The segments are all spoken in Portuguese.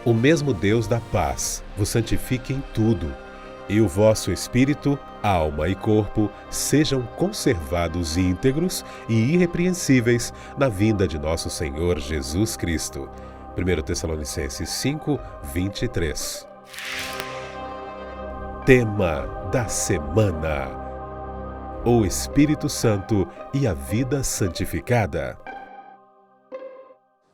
O mesmo Deus da paz vos santifique em tudo, e o vosso espírito, alma e corpo sejam conservados íntegros e irrepreensíveis na vinda de nosso Senhor Jesus Cristo. 1 Tessalonicenses 5, 23. Tema da semana: o Espírito Santo e a vida santificada.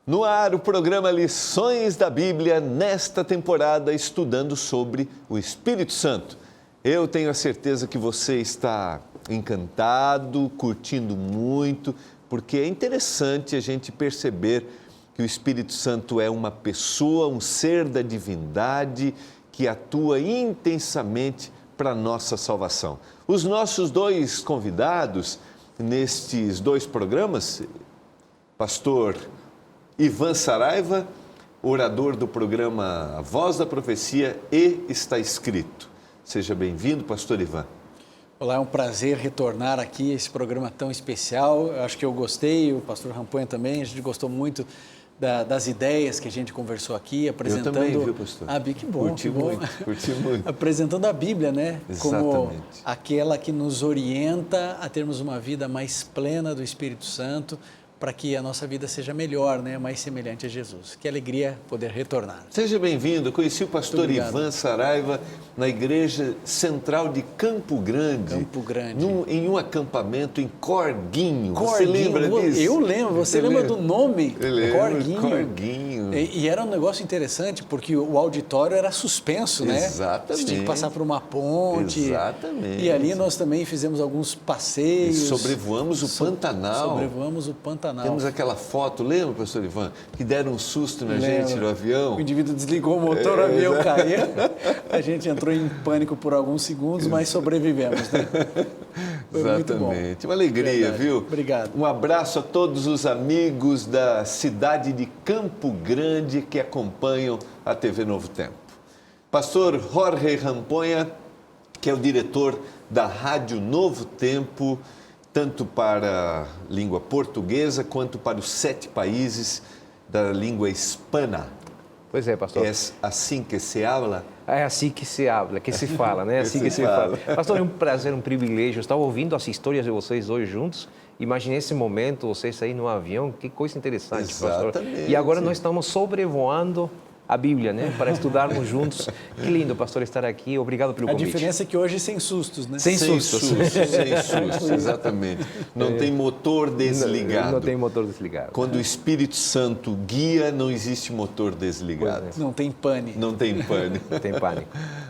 No ar, o programa Lições da Bíblia, nesta temporada, estudando sobre o Espírito Santo. Eu tenho a certeza que você está encantado, curtindo muito, porque é interessante a gente perceber que o Espírito Santo é uma pessoa, um ser da divindade que atua intensamente para a nossa salvação. Os nossos dois convidados nestes dois programas, pastor Ivan Saraiva, orador do programa A Voz da Profecia e Está Escrito. Seja bem-vindo, pastor Ivan. Olá, é um prazer retornar aqui a esse programa tão especial. Eu acho que eu gostei, o pastor Ramponha também, a gente gostou muito das ideias que a gente conversou aqui, apresentando... Eu também, viu, pastor? Que bom, curti muito. Apresentando a Bíblia, né? Exatamente. Como aquela que nos orienta a termos uma vida mais plena do Espírito Santo, para que a nossa vida seja melhor, né? Mais semelhante a Jesus. Que alegria poder retornar. Seja bem-vindo. Eu conheci o pastor Ivan Saraiva na Igreja Central de Campo Grande. Campo Grande. Em um acampamento em Corguinho. Você lembra disso? Eu lembro. Você lembra do nome? Corguinho. E era um negócio interessante, porque o auditório era suspenso, né? Exatamente. Você tinha que passar por uma ponte. Exatamente. E ali nós também fizemos alguns passeios. E sobrevoamos o Pantanal. Sobrevoamos o Pantanal. Temos aquela foto, lembra, pastor Ivan? Que deram um susto na gente no avião. O indivíduo desligou o motor, o avião caiu. A gente entrou em pânico por alguns segundos, mas sobrevivemos, né? Foi exatamente. Muito bom. Uma alegria, verdade. Viu? Obrigado. Um abraço a todos os amigos da cidade de Campo Grande que acompanham a TV Novo Tempo. Pastor Jorge Ramponha, que é o diretor da Rádio Novo Tempo, tanto para a língua portuguesa quanto para os 7 países da língua hispana. Pois é, pastor. É assim que se habla? É assim que se habla, que se fala, né? É assim que se fala. Pastor, é um prazer, um privilégio. Eu estava ouvindo as histórias de vocês hoje juntos. Imaginei esse momento, vocês aí no avião. Que coisa interessante, exatamente, pastor. E agora nós estamos sobrevoando a Bíblia, né? Para estudarmos juntos. Que lindo, pastor, estar aqui. Obrigado pelo convite. A diferença é que hoje sem sustos, né? Sem sustos, exatamente. Não tem motor desligado. Não tem motor desligado. Quando o Espírito Santo guia, não existe motor desligado. Não tem pane. Não tem pane. Não tem pane.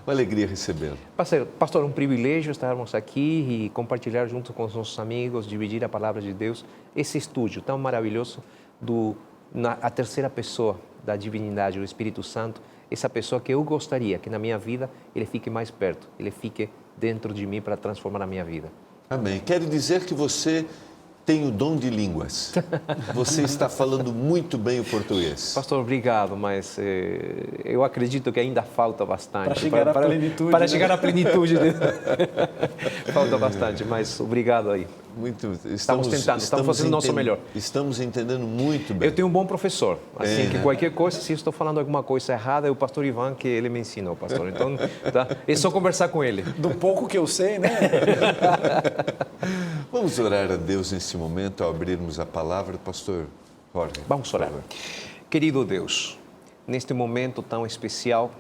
Uma alegria recebê-lo. Pastor, um privilégio estarmos aqui e compartilhar junto com os nossos amigos, dividir a palavra de Deus, esse estúdio tão maravilhoso a terceira pessoa da divindade, o Espírito Santo, essa pessoa que eu gostaria que na minha vida ele fique mais perto, ele fique dentro de mim para transformar a minha vida. Amém. Quero dizer que você tem o dom de línguas. Você está falando muito bem o português. Pastor, obrigado, mas eu acredito que ainda falta bastante. Para chegar à plenitude. Para chegar à plenitude. Falta bastante, mas obrigado aí. Estamos tentando, estamos fazendo o nosso melhor. Estamos entendendo muito bem. Eu tenho um bom professor, assim que qualquer coisa, se eu estou falando alguma coisa errada, é o pastor Ivan que ele me ensinou, pastor. Então, tá? É só conversar com ele. Do pouco que eu sei, né? Vamos orar a Deus nesse momento, ao abrirmos a palavra, pastor Jorge. Vamos orar. Querido Deus, neste momento tão especial,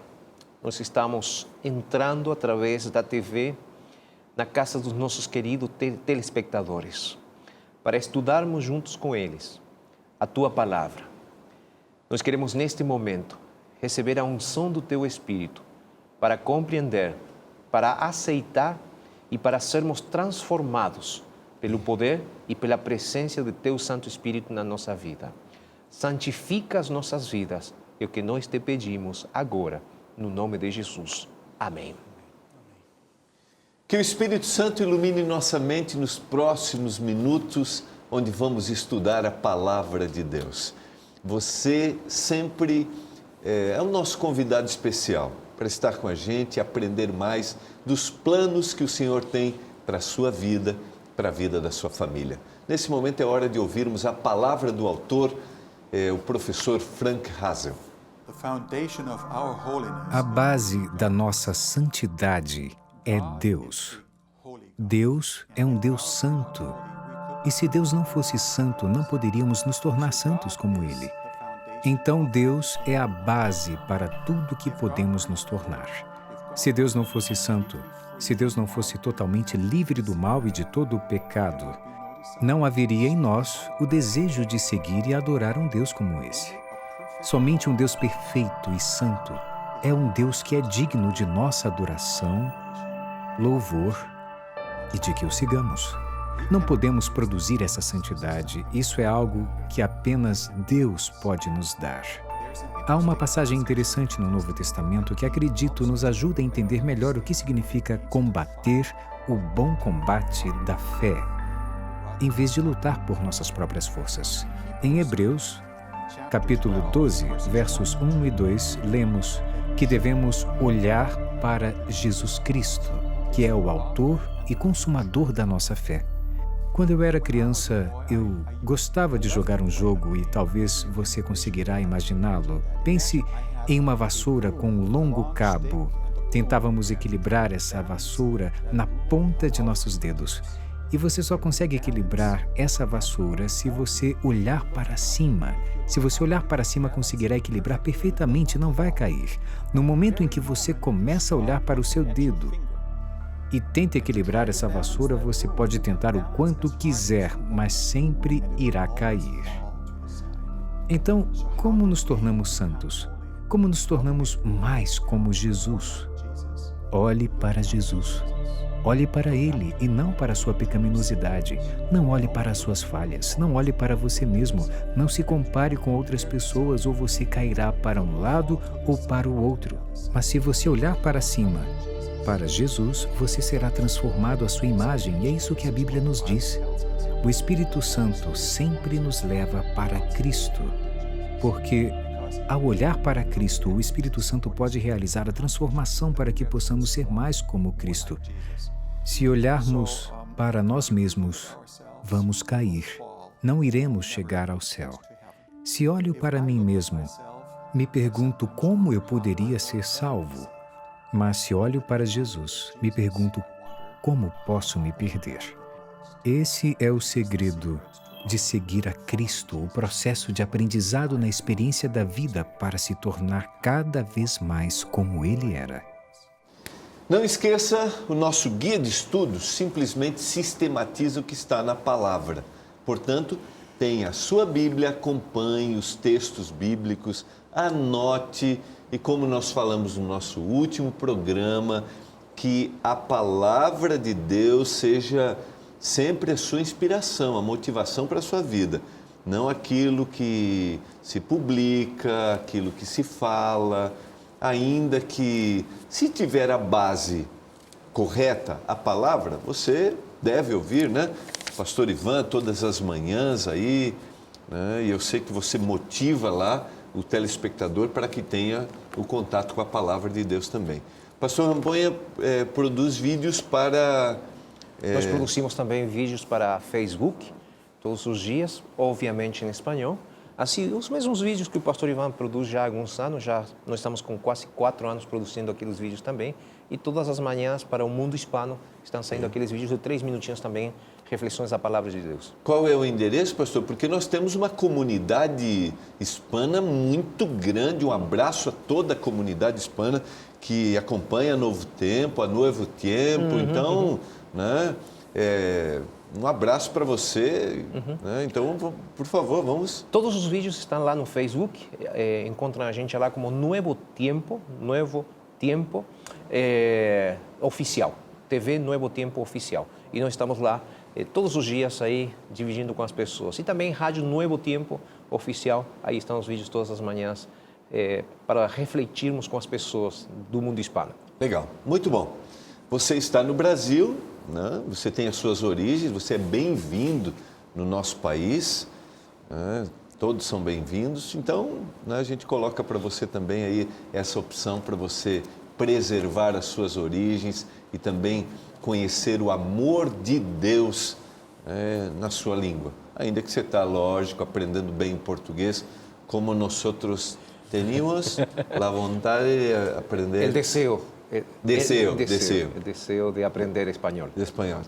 nós estamos entrando através da TV na casa dos nossos queridos telespectadores, para estudarmos juntos com eles a Tua Palavra. Nós queremos, neste momento, receber a unção do Teu Espírito para compreender, para aceitar e para sermos transformados pelo poder e pela presença do Teu Santo Espírito na nossa vida. Santifica as nossas vidas, é o que nós te pedimos agora, no nome de Jesus. Amém. Que o Espírito Santo ilumine nossa mente nos próximos minutos, onde vamos estudar a Palavra de Deus. Você sempre é o nosso convidado especial para estar com a gente e aprender mais dos planos que o Senhor tem para a sua vida, para a vida da sua família. Nesse momento é hora de ouvirmos a palavra do autor, o professor Frank Hazel. A base da nossa santidade é Deus. Deus é um Deus santo. E se Deus não fosse santo, não poderíamos nos tornar santos como Ele. Então Deus é a base para tudo que podemos nos tornar. Se Deus não fosse santo, se Deus não fosse totalmente livre do mal e de todo o pecado, não haveria em nós o desejo de seguir e adorar um Deus como esse. Somente um Deus perfeito e santo é um Deus que é digno de nossa adoração, louvor e de que o sigamos. Não podemos produzir essa santidade, isso é algo que apenas Deus pode nos dar. Há uma passagem interessante no Novo Testamento que acredito nos ajuda a entender melhor o que significa combater o bom combate da fé, em vez de lutar por nossas próprias forças. Em Hebreus, capítulo 12, versos 1 e 2, lemos que devemos olhar para Jesus Cristo, que é o autor e consumador da nossa fé. Quando eu era criança, eu gostava de jogar um jogo e talvez você conseguirá imaginá-lo. Pense em uma vassoura com um longo cabo. Tentávamos equilibrar essa vassoura na ponta de nossos dedos. E você só consegue equilibrar essa vassoura se você olhar para cima. Se você olhar para cima, conseguirá equilibrar perfeitamente, não vai cair. No momento em que você começa a olhar para o seu dedo e tenta equilibrar essa vassoura, você pode tentar o quanto quiser, mas sempre irá cair. Então, como nos tornamos santos? Como nos tornamos mais como Jesus? Olhe para Jesus. Olhe para Ele e não para a sua pecaminosidade. Não olhe para as suas falhas. Não olhe para você mesmo. Não se compare com outras pessoas ou você cairá para um lado ou para o outro. Mas se você olhar para cima, para Jesus, você será transformado à sua imagem, e é isso que a Bíblia nos diz. O Espírito Santo sempre nos leva para Cristo, porque ao olhar para Cristo, o Espírito Santo pode realizar a transformação para que possamos ser mais como Cristo. Se olharmos para nós mesmos, vamos cair. Não iremos chegar ao céu. Se olho para mim mesmo, me pergunto como eu poderia ser salvo. Mas se olho para Jesus, me pergunto como posso me perder. Esse é o segredo de seguir a Cristo, o processo de aprendizado na experiência da vida para se tornar cada vez mais como Ele era. Não esqueça, o nosso guia de estudos simplesmente sistematiza o que está na palavra. Portanto, tenha a sua Bíblia, acompanhe os textos bíblicos, anote. E como nós falamos no nosso último programa, que a palavra de Deus seja sempre a sua inspiração, a motivação para a sua vida. Não aquilo que se publica, aquilo que se fala, ainda que, se tiver a base correta, a palavra, você deve ouvir, né? Pastor Ivan, todas as manhãs aí, né? E eu sei que você motiva lá o telespectador para que tenha o contato com a palavra de Deus também. Pastor Ramponha produz vídeos para... Nós produzimos também vídeos para Facebook, todos os dias, obviamente em espanhol. Assim, os mesmos vídeos que o pastor Ivan produz já há alguns anos, nós estamos com quase 4 anos produzindo aqueles vídeos também. E todas as manhãs, para o mundo hispano, estão saindo aqueles vídeos de 3 minutinhos também, reflexões da palavra de Deus. Qual é o endereço, pastor? Porque nós temos uma comunidade hispana muito grande. Um abraço a toda a comunidade hispana que acompanha Novo Tempo, a Novo Tempo. Então, né, um abraço para você. Né? Então, por favor, vamos... Todos os vídeos estão lá no Facebook. Encontram a gente lá como Novo Tempo Oficial. TV Novo Tempo Oficial. E nós estamos lá todos os dias aí, dividindo com as pessoas. E também Rádio Novo Tempo Oficial, aí estão os vídeos todas as manhãs, para refletirmos com as pessoas do mundo hispano. Legal, muito bom. Você está no Brasil, né? Você tem as suas origens, você é bem-vindo no nosso país, né? Todos são bem-vindos. Então, né, a gente coloca para você também aí essa opção para você preservar as suas origens e também conhecer o amor de Deus na sua língua. Ainda que você está, lógico, aprendendo bem o português, como nós outros Teníamos a vontade de aprender... El deseo. Deseo. El deseo de aprender espanhol. De espanhol.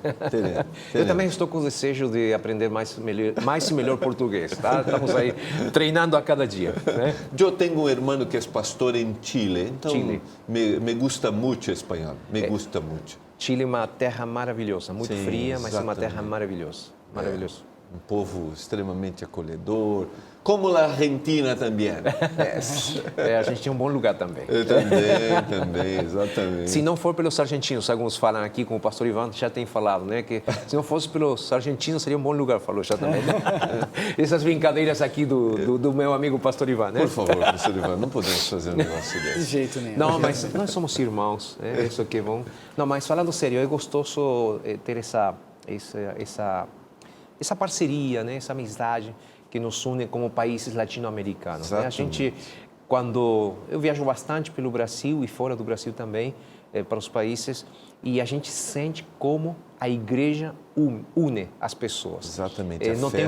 Eu também estou com o desejo de aprender mais e melhor português, tá? Estamos aí treinando a cada dia, né? Eu tenho um irmão que é pastor em Chile, então Chile. Me gusta muito espanhol, me gusta muito. Chile é uma terra maravilhosa, muito Sim, fria, mas é uma exatamente. terra maravilhosa. Maravilhoso. Um povo extremamente acolhedor, como a Argentina também. A gente tem um bom lugar também. Eu também, exatamente. Se não for pelos argentinos, alguns falam aqui, como o pastor Ivan já tem falado, né? Que se não fosse pelos argentinos, seria um bom lugar, falou já também. Essas brincadeiras aqui do meu amigo pastor Ivan, né? Por favor, pastor Ivan, não podemos fazer um negócio De desse. jeito nenhum. Não, mas nós somos irmãos, né? Isso que é bom. Não, mas falando sério, é gostoso ter essa parceria, né? Essa amizade que nos une como países latino-americanos. Né? A gente, quando eu viajo bastante pelo Brasil e fora do Brasil também, para os países, e a gente sente como a igreja une as pessoas. Exatamente. Não tem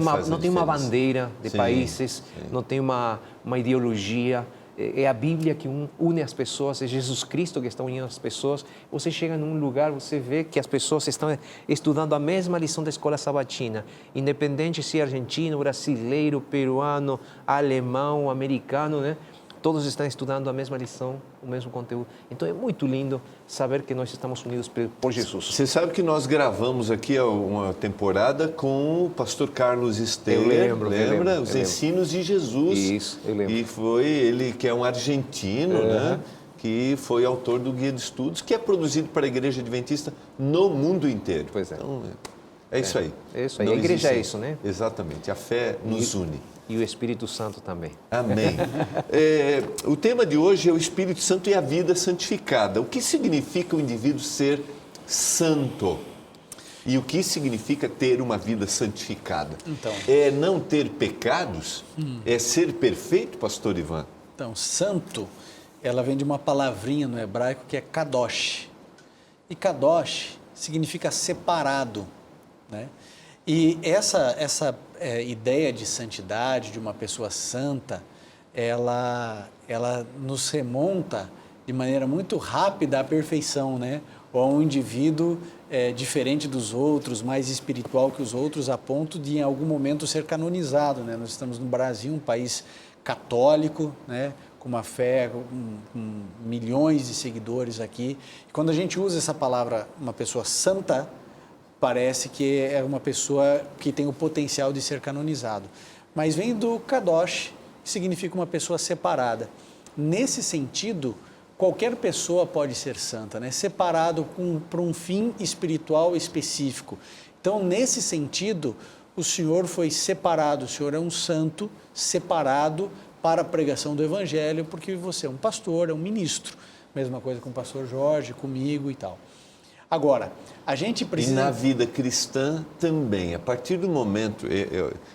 uma bandeira de países, não tem uma ideologia. É a Bíblia que une as pessoas, é Jesus Cristo que está unindo as pessoas. Você chega num lugar, você vê que as pessoas estão estudando a mesma lição da escola sabatina, independente se é argentino, brasileiro, peruano, alemão, americano, né? Todos estão estudando a mesma lição, o mesmo conteúdo. Então é muito lindo saber que nós estamos unidos por Jesus. Você sabe que nós gravamos aqui uma temporada com o pastor Carlos Steller, eu lembra? lembro. Os ensinos de Jesus. Isso, eu lembro. E foi ele que é um argentino, né? Que foi autor do Guia de Estudos, que é produzido para a Igreja Adventista no mundo inteiro. Pois é. Então, é isso aí. É isso aí. Não A igreja existe... é isso, né? Exatamente. A fé nos une. E o Espírito Santo também. Amém. O tema de hoje é o Espírito Santo e a vida santificada. O que significa o indivíduo ser santo? E o que significa ter uma vida santificada? Então. É não ter pecados? É ser perfeito, pastor Ivan? Então, santo, ela vem de uma palavrinha no hebraico que é kadosh. E kadosh significa separado, né? E essa ideia de santidade, de uma pessoa santa, ela nos remonta de maneira muito rápida à perfeição, né? Ou a um indivíduo diferente dos outros, mais espiritual que os outros, a ponto de em algum momento ser canonizado, né? Nós estamos no Brasil, um país católico, né? Com uma fé, com milhões de seguidores aqui. E quando a gente usa essa palavra, uma pessoa santa, parece que é uma pessoa que tem o potencial de ser canonizado. Mas vem do kadosh, que significa uma pessoa separada. Nesse sentido, qualquer pessoa pode ser santa, né? Separado para um fim espiritual específico. Então, nesse sentido, o Senhor foi separado, o Senhor é um santo separado para a pregação do Evangelho, porque você é um pastor, é um ministro. Mesma coisa com o pastor Jorge, comigo e tal. Agora, a gente precisa... E na vida cristã também, a partir do momento,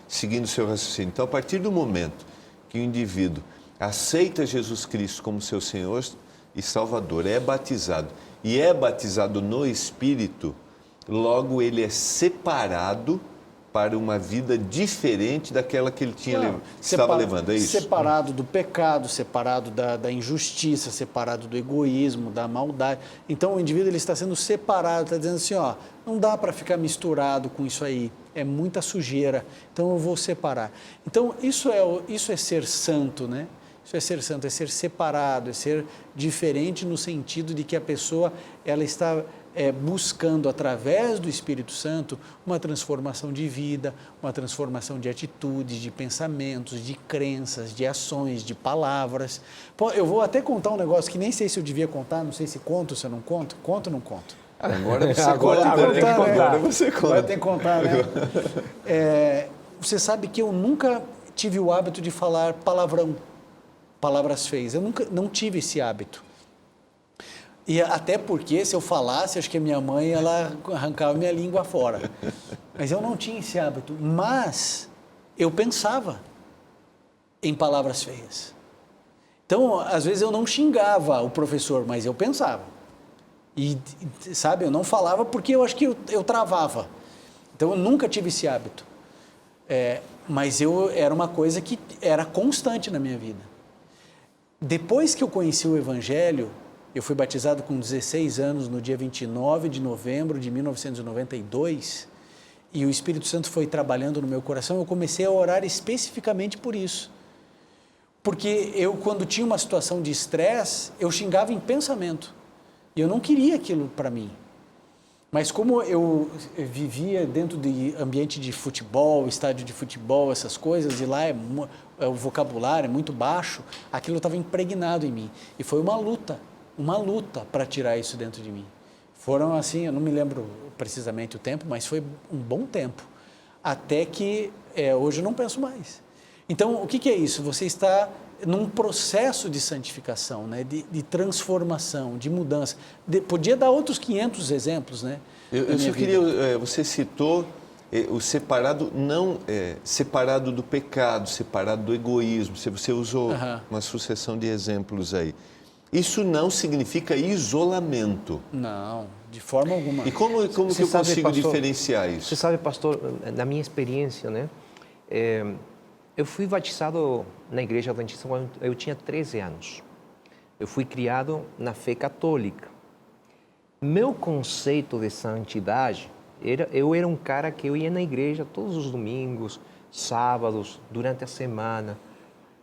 seguindo o seu raciocínio, então a partir do momento que o indivíduo aceita Jesus Cristo como seu Senhor e Salvador, é batizado no Espírito, logo ele é separado para uma vida diferente daquela que ele estava levando, é isso? Separado do pecado, separado da injustiça, separado do egoísmo, da maldade. Então o indivíduo ele está sendo separado, está dizendo assim, ó, não dá para ficar misturado com isso aí, é muita sujeira, então eu vou separar. Então isso é ser santo, né? Isso é ser santo, é ser separado, é ser diferente no sentido de que a pessoa ela está buscando, através do Espírito Santo, uma transformação de vida, uma transformação de atitudes, de pensamentos, de crenças, de ações, de palavras. Pô, eu vou até contar um negócio que nem sei se eu devia contar, não sei se conto, se eu não conto. Conto ou não conto? Agora você conta. Agora você conta. Vai ter que contar, né? Você sabe que eu nunca tive o hábito de falar palavrão, palavras feias. Eu nunca, não tive esse hábito. E até porque, se eu falasse, acho que a minha mãe, ela arrancava minha língua fora. Mas eu não tinha esse hábito. Mas eu pensava em palavras feias. Então, às vezes eu não xingava o professor, mas eu pensava. E, sabe, eu não falava porque eu acho que eu travava. Então, eu nunca tive esse hábito. Mas era uma coisa que era constante na minha vida. Depois que eu conheci o Evangelho, eu fui batizado com 16 anos no dia 29 de novembro de 1992, e o Espírito Santo foi trabalhando no meu coração, eu comecei a orar especificamente por isso. Porque eu, quando tinha uma situação de estresse, eu xingava em pensamento. E eu não queria aquilo para mim. Mas como eu vivia dentro de ambiente de futebol, estádio de futebol, essas coisas, e lá o vocabulário é muito baixo, aquilo estava impregnado em mim. E foi uma luta para tirar isso dentro de mim. Foram assim, eu não me lembro precisamente o tempo, mas foi um bom tempo. Até que hoje eu não penso mais. Então, o que é isso? Você está num processo de santificação, né? de transformação, de mudança. Podia dar outros 500 exemplos, né? Eu só queria, você citou o separado, não separado do pecado, separado do egoísmo. Você usou uma sucessão de exemplos aí. Isso não significa isolamento. Não, de forma alguma. E como que eu consigo diferenciar isso? Você sabe, pastor, na minha experiência, né? Eu fui batizado na Igreja Adventista quando eu tinha 13 anos. Eu fui criado na fé católica. Meu conceito de santidade, eu era um cara que eu ia na igreja todos os domingos, sábados, durante a semana.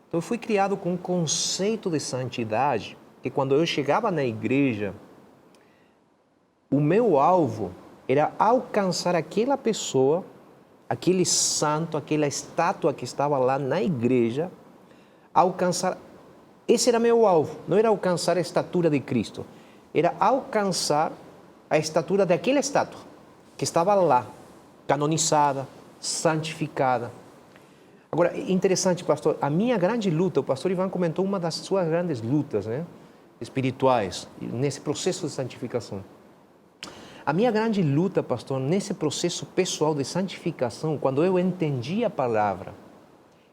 Então eu fui criado com um conceito de santidade que quando eu chegava na igreja, o meu alvo era alcançar aquela pessoa, aquele santo, aquela estátua que estava lá na igreja, alcançar, esse era meu alvo, não era alcançar a estatura de Cristo, era alcançar a estatura daquela estátua que estava lá, canonizada, santificada. Agora, interessante, pastor, a minha grande luta, o pastor Ivan comentou uma das suas grandes lutas, né, espirituais, nesse processo de santificação. A minha grande luta, pastor, nesse processo pessoal de santificação, quando eu entendi a palavra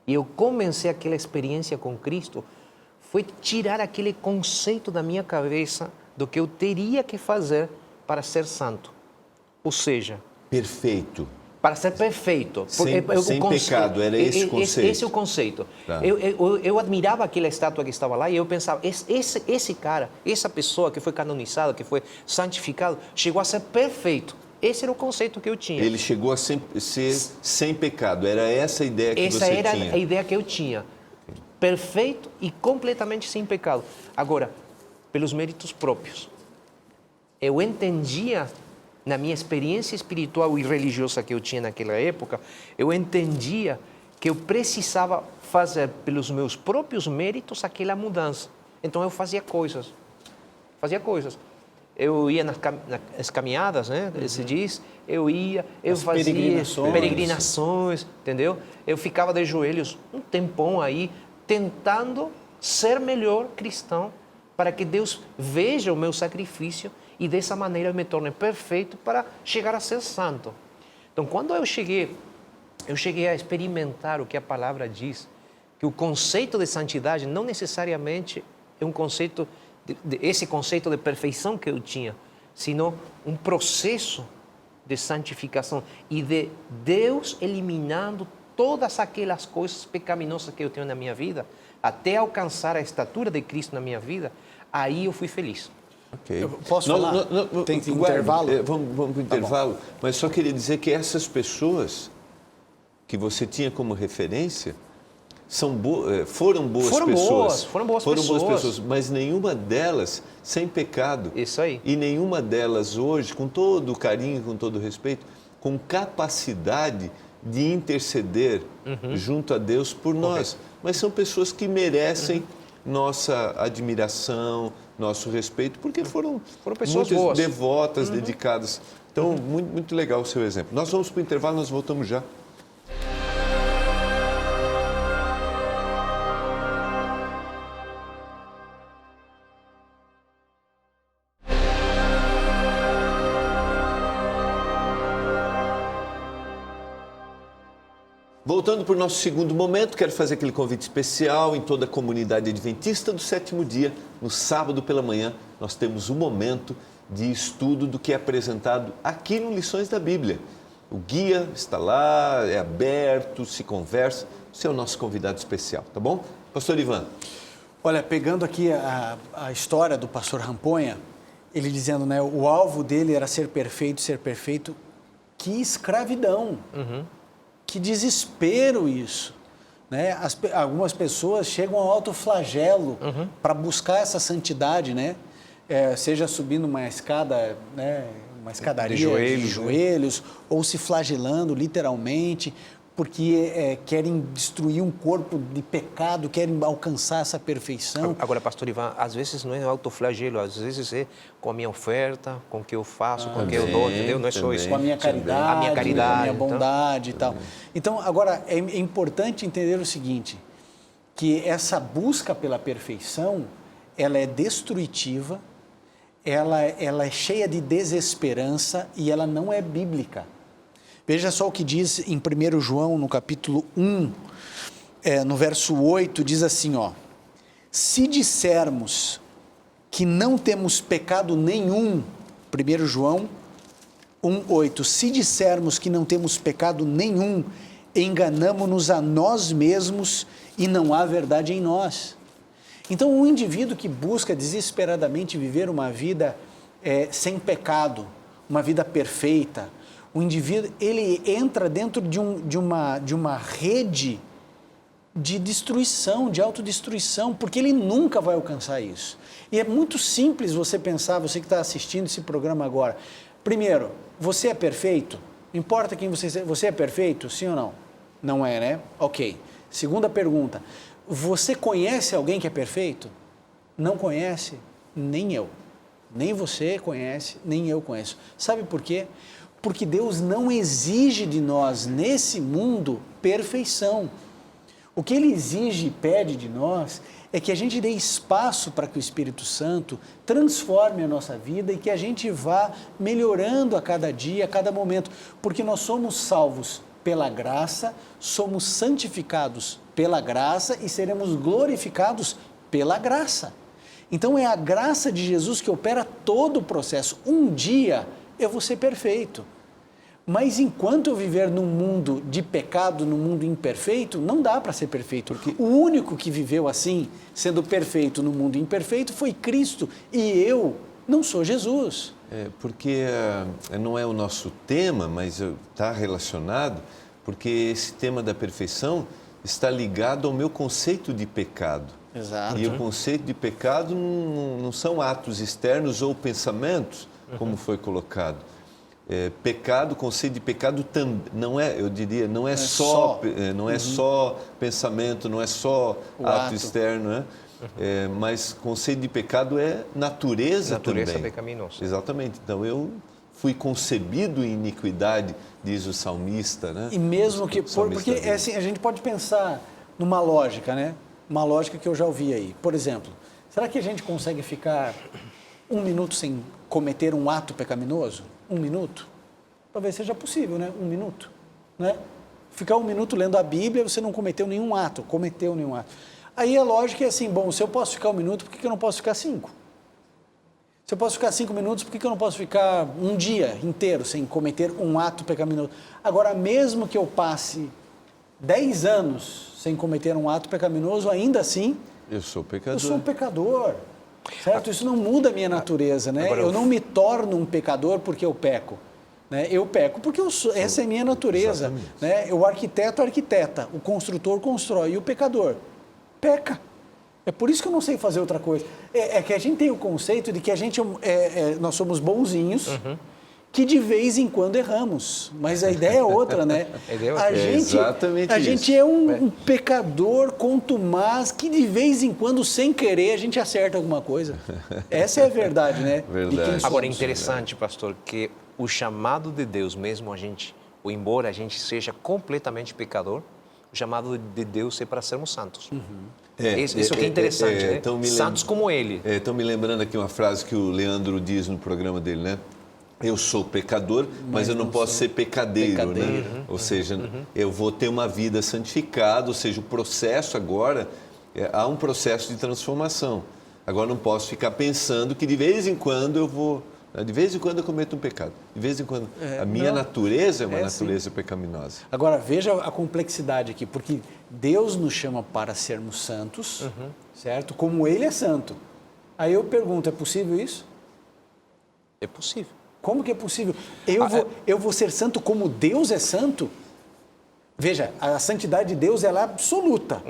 e eu comecei aquela experiência com Cristo, foi tirar aquele conceito da minha cabeça do que eu teria que fazer para ser santo. Ou seja... Perfeito. Para ser perfeito. Sem pecado, era esse o conceito. Esse é o conceito. Tá. Eu admirava aquela estátua que estava lá e eu pensava, esse cara, essa pessoa que foi canonizada, que foi santificado, chegou a ser perfeito. Esse era o conceito que eu tinha. Ele chegou a ser sem pecado, era essa a ideia que você tinha. Essa era a ideia que eu tinha. Perfeito e completamente sem pecado. Agora, pelos méritos próprios. Eu entendia... Na minha experiência espiritual e religiosa que eu tinha naquela época, eu entendia que eu precisava fazer pelos meus próprios méritos aquela mudança. Então eu fazia coisas. Eu ia nas caminhadas, né? Se diz, eu fazia peregrinações, entendeu? Eu ficava de joelhos um tempão aí, tentando ser melhor cristão, para que Deus veja o meu sacrifício e dessa maneira eu me torne perfeito para chegar a ser santo. Então, quando eu cheguei a experimentar o que a palavra diz, que o conceito de santidade não necessariamente é um conceito, esse conceito de perfeição que eu tinha, sino um processo de santificação e de Deus eliminando todas aquelas coisas pecaminosas que eu tenho na minha vida, até alcançar a estatura de Cristo na minha vida, aí eu fui feliz. Okay. Posso falar? Tem intervalo? Vamos para o intervalo, mas só queria dizer que essas pessoas que você tinha como referência foram boas pessoas. Foram boas pessoas, mas nenhuma delas sem pecado. Isso aí. E nenhuma delas hoje, com todo o carinho, com todo o respeito, com capacidade de interceder junto a Deus por nós. Mas são pessoas que merecem nossa admiração, nosso respeito, porque foram pessoas muito boas, devotas, dedicadas. Então, muito, muito legal o seu exemplo. Nós vamos para o intervalo, nós voltamos já. Voltando para o nosso segundo momento, quero fazer aquele convite especial em toda a comunidade adventista do sétimo dia. No sábado pela manhã, nós temos um momento de estudo do que é apresentado aqui no Lições da Bíblia. O guia está lá, é aberto, se conversa. Você é o nosso convidado especial, tá bom? Pastor Ivan. Olha, pegando aqui a história do pastor Ramponha, ele dizendo, né, o alvo dele era ser perfeito, que escravidão, que desespero isso. Né? Algumas pessoas chegam ao autoflagelo para buscar essa santidade, né? Seja subindo uma escada, né, uma escadaria de joelhos, ou se flagelando literalmente, porque querem destruir um corpo de pecado, querem alcançar essa perfeição. Agora, pastor Ivan, às vezes não é autoflagelo, às vezes é com a minha oferta, com o que eu faço, com o que eu dou, entendeu? Não é só isso. Com a minha caridade, com a minha bondade e tal. Então, agora, é importante entender o seguinte, que essa busca pela perfeição, ela é destrutiva, ela é cheia de desesperança e ela não é bíblica. Veja só o que diz em 1 João, no capítulo 1, no verso 8, diz assim, ó, se dissermos que não temos pecado nenhum, 1 João 1:8, se dissermos que não temos pecado nenhum, enganamo-nos a nós mesmos e não há verdade em nós. Então, um indivíduo que busca desesperadamente viver uma vida sem pecado, uma vida perfeita, o indivíduo, ele entra dentro de uma rede de destruição, de autodestruição, porque ele nunca vai alcançar isso. E é muito simples você pensar, você que está assistindo esse programa agora. Primeiro, você é perfeito? Importa quem você é perfeito, sim ou não? Não é, né? Ok. Segunda pergunta, você conhece alguém que é perfeito? Não conhece? Nem eu. Nem você conhece, nem eu conheço. Sabe por quê? Porque Deus não exige de nós, nesse mundo, perfeição. O que Ele exige e pede de nós é que a gente dê espaço para que o Espírito Santo transforme a nossa vida e que a gente vá melhorando a cada dia, a cada momento, porque nós somos salvos pela graça, somos santificados pela graça e seremos glorificados pela graça. Então é a graça de Jesus que opera todo o processo. Um dia eu vou ser perfeito. Mas enquanto eu viver num mundo de pecado, num mundo imperfeito, não dá para ser perfeito. Porque o único que viveu assim, sendo perfeito no mundo imperfeito, foi Cristo. E eu não sou Jesus. Porque não é o nosso tema, mas está relacionado, porque esse tema da perfeição está ligado ao meu conceito de pecado. Exato. E o conceito de pecado não são atos externos ou pensamentos, como foi colocado. Pecado, conceito de pecado não é, eu diria, não é só pensamento, não é só ato externo, né? Mas conceito de pecado é natureza também. Natureza pecaminosa. Exatamente. Então eu fui concebido em iniquidade, diz o salmista, né? E mesmo que porque assim, a gente pode pensar numa lógica, né? Uma lógica que eu já ouvi aí. Por exemplo, será que a gente consegue ficar 1 minuto sem cometer um ato pecaminoso? 1 minuto? Talvez seja possível, né? 1 minuto, né? Ficar 1 minuto lendo a Bíblia, você não cometeu nenhum ato. Aí a lógica é assim, bom, se eu posso ficar 1 minuto, por que eu não posso ficar 5? Se eu posso ficar 5 minutos, por que eu não posso ficar um dia inteiro sem cometer um ato pecaminoso? Agora, mesmo que eu passe 10 anos sem cometer um ato pecaminoso, ainda assim, eu sou pecador. Eu sou um pecador, certo? Isso não muda a minha natureza, né? Agora, eu não me torno um pecador porque eu peco. Né? Eu peco porque essa é a minha natureza. Né? O arquiteto arquiteta, o construtor constrói e o pecador peca. É por isso que eu não sei fazer outra coisa. É que a gente tem o conceito de que nós somos bonzinhos, que de vez em quando erramos. Mas a ideia é outra, né? A gente é um pecador contumaz que de vez em quando, sem querer, a gente acerta alguma coisa. Essa é a verdade, né? Verdade. Agora, é interessante, pastor, que o chamado de Deus, mesmo ou embora a gente seja completamente pecador, o chamado de Deus é para sermos santos. Isso que é interessante, né? Santos como Ele. Estão me lembrando aqui uma frase que o Leandro diz no programa dele, né? Eu sou pecador, mas eu não posso ser pecadeiro. Né? Ou seja, eu vou ter uma vida santificada, ou seja, o processo agora, há um processo de transformação. Agora não posso ficar pensando que de vez em quando eu vou De vez em quando eu cometo um pecado. De vez em quando. A minha natureza é uma natureza pecaminosa. Agora, veja a complexidade aqui, porque Deus nos chama para sermos santos, certo? Como Ele é santo. Aí eu pergunto, é possível isso? É possível. Como que é possível? Eu vou ser santo como Deus é santo? Veja, a santidade de Deus ela é absoluta,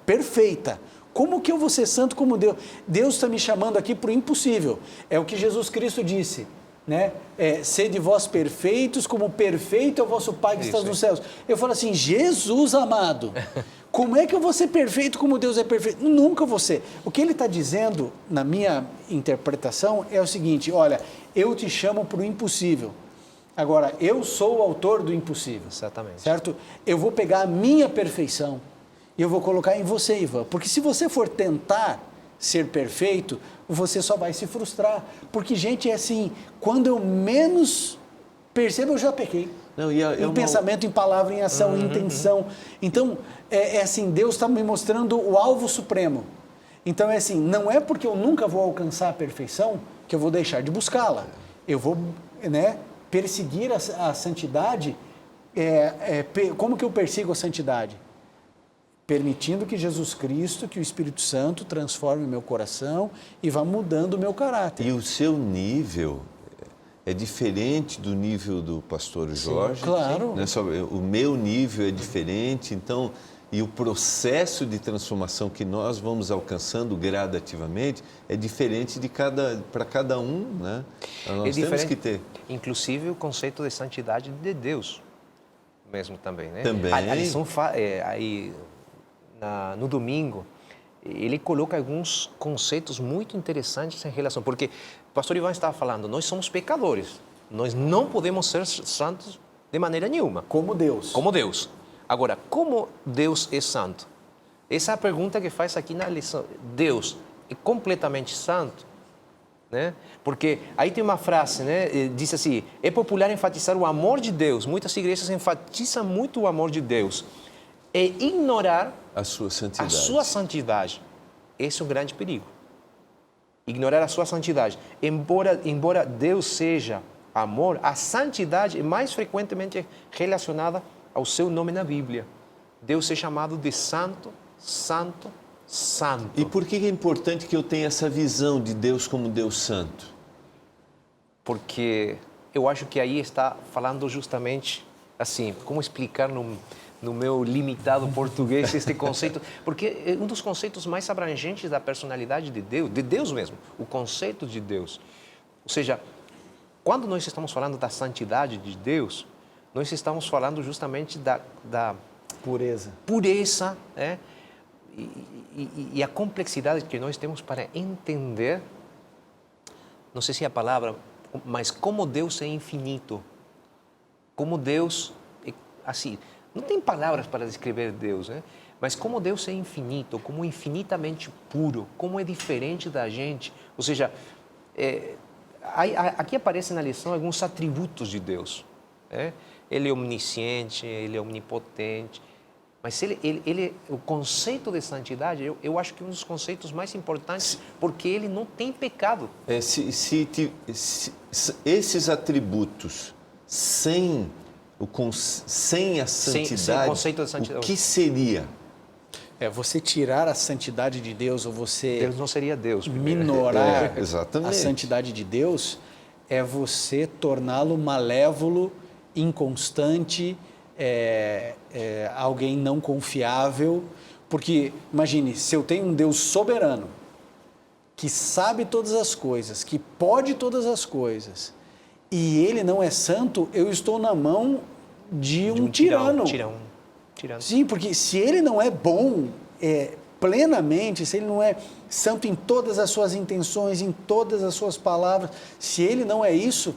perfeita. Como que eu vou ser santo como Deus? Deus está me chamando aqui para o impossível. É o que Jesus Cristo disse, né? Sede vós perfeitos, como perfeito é o vosso Pai que está nos céus. Eu falo assim, Jesus amado, como é que eu vou ser perfeito como Deus é perfeito? Nunca vou ser. O que ele está dizendo, na minha interpretação, é o seguinte, olha, eu te chamo para o impossível. Agora, eu sou o autor do impossível. Exatamente. Certo? Eu vou pegar a minha perfeição e eu vou colocar em você, Ivan. Porque se você for tentar ser perfeito, você só vai se frustrar. Porque, gente, é assim, quando eu menos percebo, eu já pequei. Não, em pensamento, em palavra, em ação, em intenção. Então, é assim, Deus está me mostrando o alvo supremo. Então, é assim, não é porque eu nunca vou alcançar a perfeição que eu vou deixar de buscá-la. Eu vou, perseguir a santidade. Como que eu persigo a santidade? Permitindo que Jesus Cristo, que o Espírito Santo transforme o meu coração e vá mudando o meu caráter. E o seu nível é diferente do nível do pastor Jorge. Sim, claro. Né? O meu nível é diferente, então, e o processo de transformação que nós vamos alcançando gradativamente é diferente para cada um, né? Nós temos que ter. Inclusive o conceito de santidade de Deus mesmo também, né? Também. A lição no domingo, ele coloca alguns conceitos muito interessantes em relação, porque o pastor Ivan estava falando, nós somos pecadores, nós não podemos ser santos de maneira nenhuma. Como Deus. Como Deus. Agora, como Deus é santo? Essa é a pergunta que faz aqui na lição. Deus é completamente santo? Né? Porque aí tem uma frase, né? Diz assim, é popular enfatizar o amor de Deus, muitas igrejas enfatizam muito o amor de Deus, e ignorar a sua santidade. Esse é um grande perigo. Ignorar a sua santidade. Embora Deus seja amor, a santidade é mais frequentemente relacionada ao seu nome na Bíblia. Deus é chamado de santo, santo, santo. E por que é importante que eu tenha essa visão de Deus como Deus santo? Porque eu acho que aí está falando justamente assim, como explicar no meu limitado português este conceito, porque é um dos conceitos mais abrangentes da personalidade de Deus mesmo, o conceito de Deus. Ou seja, quando nós estamos falando da santidade de Deus, nós estamos falando justamente da pureza, né? E a complexidade que nós temos para entender, não sei se é a palavra, mas como Deus é infinito, como Deus, assim, não tem palavras para descrever Deus, né? Mas como Deus é infinito, como infinitamente puro, como é diferente da gente. Ou seja, aqui aparecem na lição alguns atributos de Deus. Né? Ele é omnisciente, ele é onipotente. Mas o conceito de santidade, eu acho que é um dos conceitos mais importantes, porque ele não tem pecado. Esses atributos, sem a santidade, sem o conceito da santidade, o que seria? Você tirar a santidade de Deus, ou você... Deus não seria Deus. Minorar exatamente. A santidade de Deus, é você torná-lo malévolo, inconstante, alguém não confiável. Porque, imagine, se eu tenho um Deus soberano, que sabe todas as coisas, que pode todas as coisas, e ele não é santo, eu estou na mão de um tirano. Tirano. Sim, porque se ele não é bom plenamente, se ele não é santo em todas as suas intenções, em todas as suas palavras, se ele não é isso,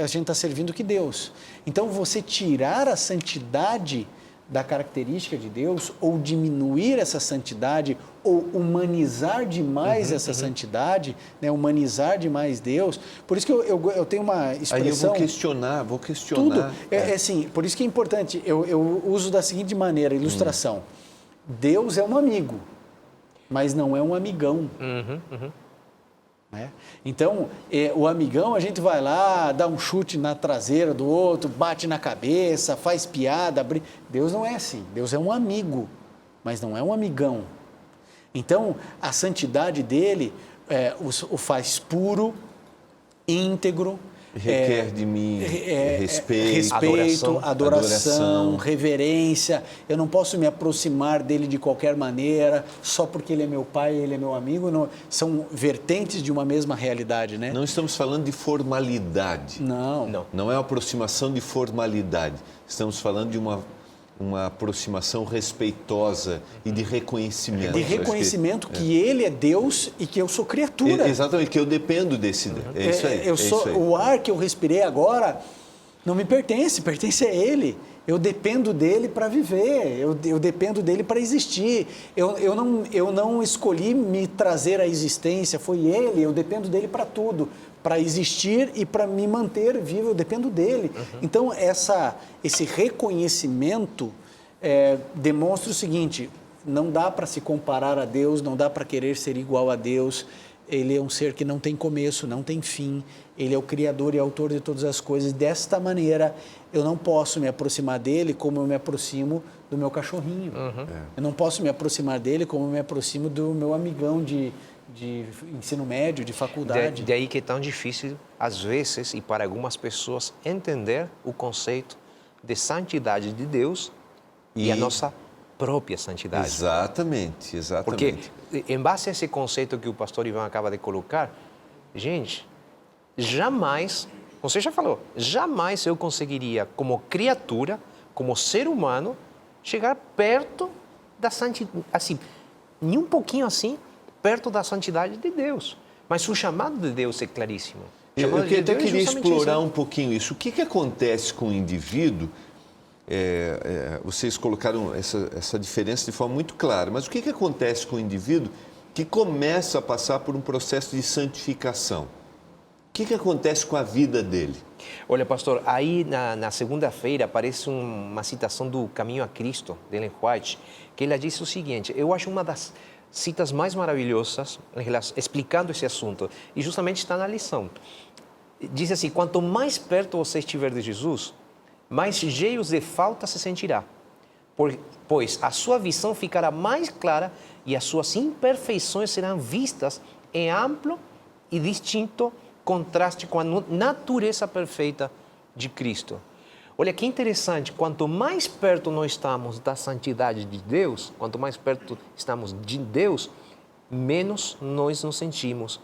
a gente está servindo que Deus. Então, você tirar a santidade da característica de Deus, ou diminuir essa santidade, ou humanizar demais essa santidade, né? Humanizar demais Deus. Por isso que eu tenho uma expressão... Aí eu vou questionar. Tudo. Assim, por isso que é importante, eu uso da seguinte maneira, ilustração. Deus é um amigo, mas não é um amigão. né? Então, o amigão, a gente vai lá, dá um chute na traseira do outro, bate na cabeça, faz piada. Deus não é assim. Deus é um amigo, mas não é um amigão. Então, a santidade dele o faz puro, íntegro. Requer de mim respeito, adoração, reverência. Eu não posso me aproximar dele de qualquer maneira, só porque ele é meu pai, ele é meu amigo. Não, são vertentes de uma mesma realidade, né? Não estamos falando de formalidade. Não. Não é uma aproximação de formalidade. Estamos falando de uma aproximação respeitosa e de reconhecimento. De reconhecimento que ele é Deus e que eu sou criatura. Exatamente, que eu dependo desse Deus. É isso aí. Isso aí. O ar que eu respirei agora não me pertence a ele. Eu dependo dele para viver, eu dependo dele para existir. Eu não escolhi me trazer à existência, foi ele, eu dependo dele para tudo. Para existir e para me manter vivo, eu dependo dele. Então, esse reconhecimento demonstra o seguinte: não dá para se comparar a Deus, não dá para querer ser igual a Deus. Ele é um ser que não tem começo, não tem fim. Ele é o Criador e autor de todas as coisas. Desta maneira, eu não posso me aproximar dele como eu me aproximo do meu cachorrinho. Eu não posso me aproximar dele como eu me aproximo do meu amigão de ensino médio, de faculdade. De aí que é tão difícil, às vezes, e para algumas pessoas, entender o conceito de santidade de Deus e a nossa própria santidade. Exatamente. Porque, em base a esse conceito que o pastor Ivan acaba de colocar, gente, jamais, você já falou, jamais eu conseguiria, como criatura, como ser humano, chegar perto da santidade, assim, nem um pouquinho assim, perto da santidade de Deus. Mas o chamado de Deus é claríssimo. Eu até queria explorar um pouquinho isso. O que acontece com o indivíduo? Vocês colocaram essa diferença de forma muito clara, mas o que acontece com o indivíduo que começa a passar por um processo de santificação? O que acontece com a vida dele? Olha, pastor, aí na segunda-feira aparece uma citação do Caminho a Cristo, de Ellen White, que ela diz o seguinte: eu acho uma das citas mais maravilhosas explicando esse assunto, e justamente está na lição. Diz assim: quanto mais perto você estiver de Jesus, mais cheios de falta se sentirá, pois a sua visão ficará mais clara e as suas imperfeições serão vistas em amplo e distinto contraste com a natureza perfeita de Cristo. Olha que interessante, quanto mais perto nós estamos da santidade de Deus, quanto mais perto estamos de Deus, menos nós nos sentimos.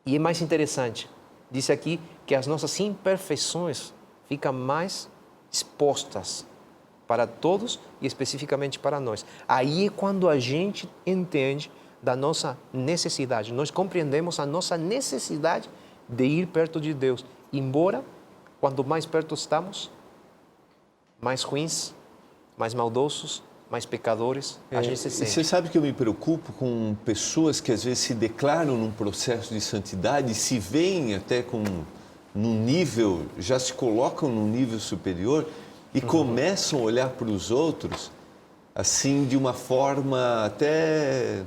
E é mais interessante, diz aqui que as nossas imperfeições ficam mais expostas para todos e especificamente para nós. Aí é quando a gente entende da nossa necessidade, nós compreendemos a nossa necessidade de ir perto de Deus, embora quanto mais perto estamos, mais ruins, mais maldosos, mais pecadores, a gente se sente. Você sabe que eu me preocupo com pessoas que às vezes se declaram num processo de santidade, se veem até num nível, já se colocam num nível superior e começam a olhar para os outros assim de uma forma até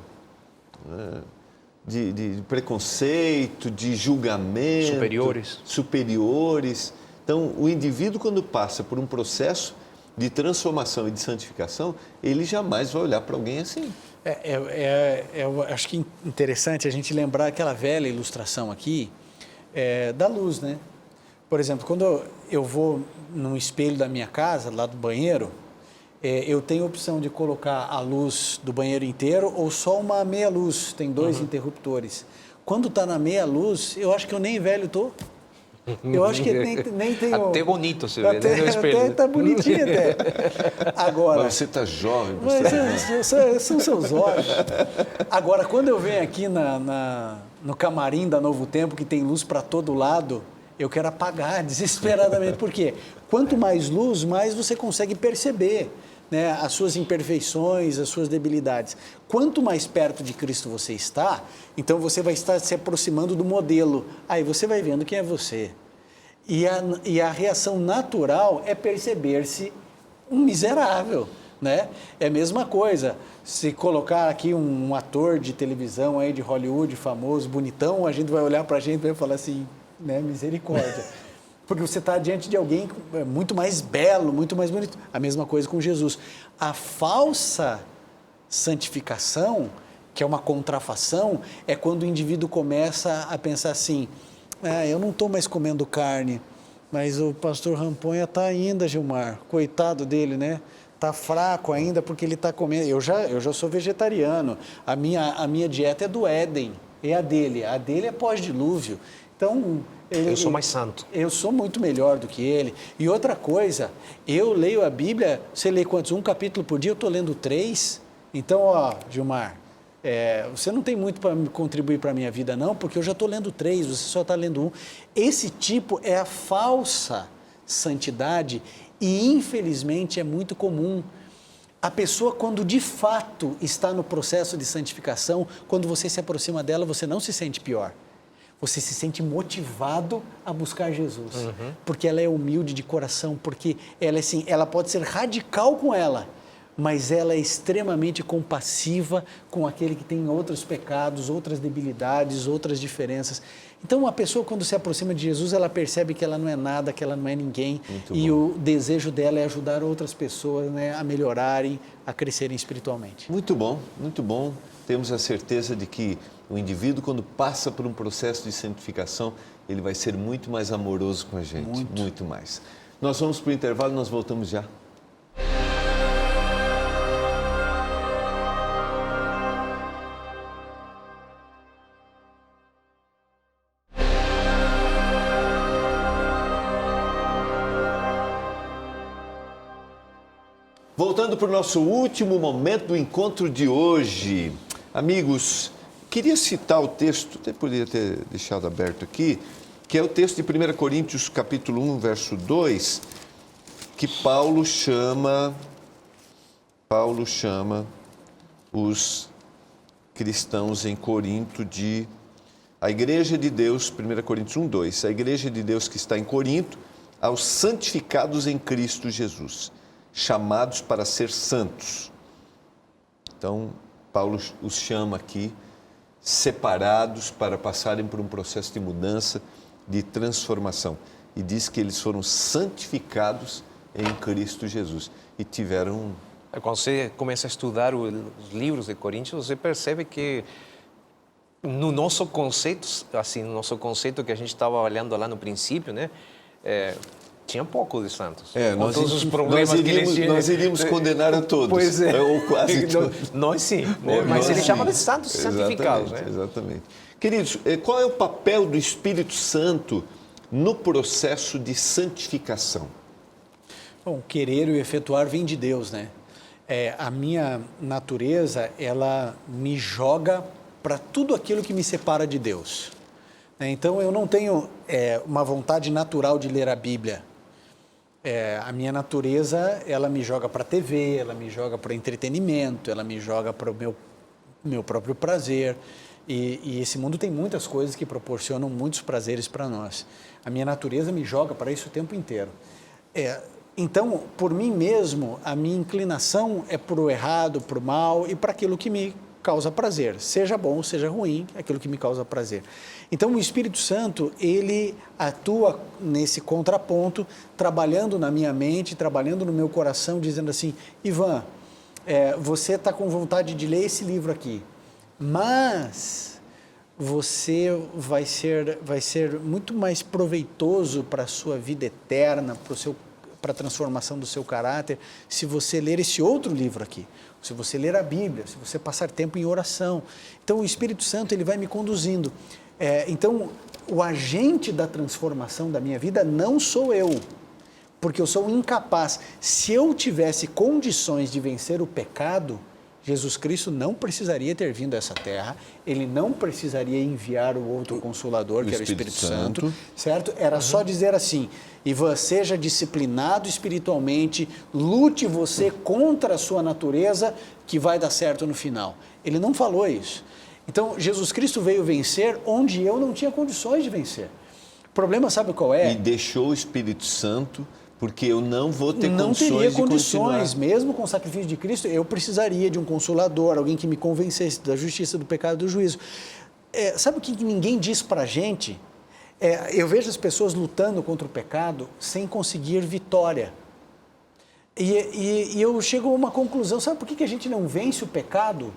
de preconceito, de julgamento. Superiores. Então, o indivíduo, quando passa por um processo de transformação e de santificação, ele jamais vai olhar para alguém assim. Eu acho que interessante a gente lembrar aquela velha ilustração aqui da luz, né? Por exemplo, quando eu vou no espelho da minha casa, lá do banheiro, eu tenho a opção de colocar a luz do banheiro inteiro ou só uma meia luz, tem 2 interruptores. Quando está na meia luz, eu acho que eu nem velho estou. Eu acho que nem tem... Até bonito você vê, né, no espelho. Até está bonitinho até. Agora... Mas você está jovem. São seus olhos. Agora, quando eu venho aqui no camarim da Novo Tempo, que tem luz para todo lado, eu quero apagar desesperadamente. Por quê? Quanto mais luz, mais você consegue perceber, né, as suas imperfeições, as suas debilidades. Quanto mais perto de Cristo você está, então você vai estar se aproximando do modelo. Aí você vai vendo quem é você. E a reação natural é perceber-se um miserável. né? É a mesma coisa. Se colocar aqui um ator de televisão aí de Hollywood, famoso, bonitão, a gente vai olhar para a gente e vai falar assim, né? Misericórdia. Porque você está diante de alguém muito mais belo, muito mais bonito. A mesma coisa com Jesus. A falsa santificação, que é uma contrafação, é quando o indivíduo começa a pensar assim, eu não estou mais comendo carne, mas o pastor Ramponha está ainda, Gilmar, coitado dele, né? Está fraco ainda porque ele está comendo. Eu já sou vegetariano, a minha dieta é do Éden, é a dele é pós-dilúvio. Então, eu sou mais santo. Eu sou muito melhor do que ele. E outra coisa, eu leio a Bíblia, você lê quantos? 1 capítulo por dia, eu estou lendo 3. Então, Gilmar, você não tem muito para contribuir para a minha vida não, porque eu já estou lendo 3, você só está lendo 1. Esse tipo é a falsa santidade e, infelizmente, é muito comum. A pessoa, quando de fato está no processo de santificação, quando você se aproxima dela, você não se sente pior. Você se sente motivado a buscar Jesus, porque ela é humilde de coração, porque ela pode ser radical com ela, mas ela é extremamente compassiva com aquele que tem outros pecados, outras debilidades, outras diferenças. Então, a pessoa, quando se aproxima de Jesus, ela percebe que ela não é nada, que ela não é ninguém, e o desejo dela é ajudar outras pessoas, né, a melhorarem, a crescerem espiritualmente. Muito bom, muito bom. Temos a certeza de que o indivíduo, quando passa por um processo de santificação, ele vai ser muito mais amoroso com a gente, muito mais. Nós vamos para o intervalo e nós voltamos já. Voltando para o nosso último momento do encontro de hoje. Amigos, queria citar o texto, até poderia ter deixado aberto aqui, que é o texto de 1 Coríntios, capítulo 1, verso 2, que Paulo chama os cristãos em Corinto de... A igreja de Deus, 1 Coríntios 1, 2, a igreja de Deus que está em Corinto, aos santificados em Cristo Jesus, chamados para ser santos. Então, Paulo os chama aqui, separados para passarem por um processo de mudança, de transformação. E diz que eles foram santificados em Cristo Jesus e tiveram... Quando você começa a estudar os livros de Coríntios, você percebe que no nosso conceito, assim, no nosso conceito que a gente estava olhando lá no princípio, né? Tinha pouco de santos. Nós, todos os problemas nós iríamos condenar a todos. Pois é. Ou quase todos. Nós sim, né? Mas ele chama de santos santificados. Né? Exatamente. Queridos, qual é o papel do Espírito Santo no processo de santificação? Bom, querer e efetuar vem de Deus, né? A minha natureza, ela me joga para tudo aquilo que me separa de Deus. Então, eu não tenho uma vontade natural de ler a Bíblia. A minha natureza, ela me joga para a TV, ela me joga para entretenimento, ela me joga para o meu próprio prazer. E esse mundo tem muitas coisas que proporcionam muitos prazeres para nós. A minha natureza me joga para isso o tempo inteiro. Então, por mim mesmo, a minha inclinação é para o errado, para o mal e para aquilo que me causa prazer, seja bom, seja ruim, é aquilo que me causa prazer. Então, o Espírito Santo, ele atua nesse contraponto, trabalhando na minha mente, trabalhando no meu coração, dizendo assim, Ivan, você está com vontade de ler esse livro aqui, mas você vai ser muito mais proveitoso para a sua vida eterna, para a transformação do seu caráter, se você ler esse outro livro aqui, se você ler a Bíblia, se você passar tempo em oração. Então, o Espírito Santo, ele vai me conduzindo. Então, o agente da transformação da minha vida não sou eu, porque eu sou incapaz. Se eu tivesse condições de vencer o pecado, Jesus Cristo não precisaria ter vindo a essa terra, ele não precisaria enviar o outro Consolador, que era o Espírito Santo, certo? Era só dizer assim, Ivan, seja disciplinado espiritualmente, lute você contra a sua natureza, que vai dar certo no final. Ele não falou isso. Então, Jesus Cristo veio vencer onde eu não tinha condições de vencer. O problema, sabe qual é? E deixou o Espírito Santo Porque eu não vou ter não condições teria de condições, continuar. mesmo com o sacrifício de Cristo, eu precisaria de um consolador, alguém que me convencesse da justiça, do pecado e do juízo. Sabe o que ninguém diz para a gente? Eu vejo as pessoas lutando contra o pecado sem conseguir vitória. E eu chego a uma conclusão, sabe por que a gente não vence o pecado?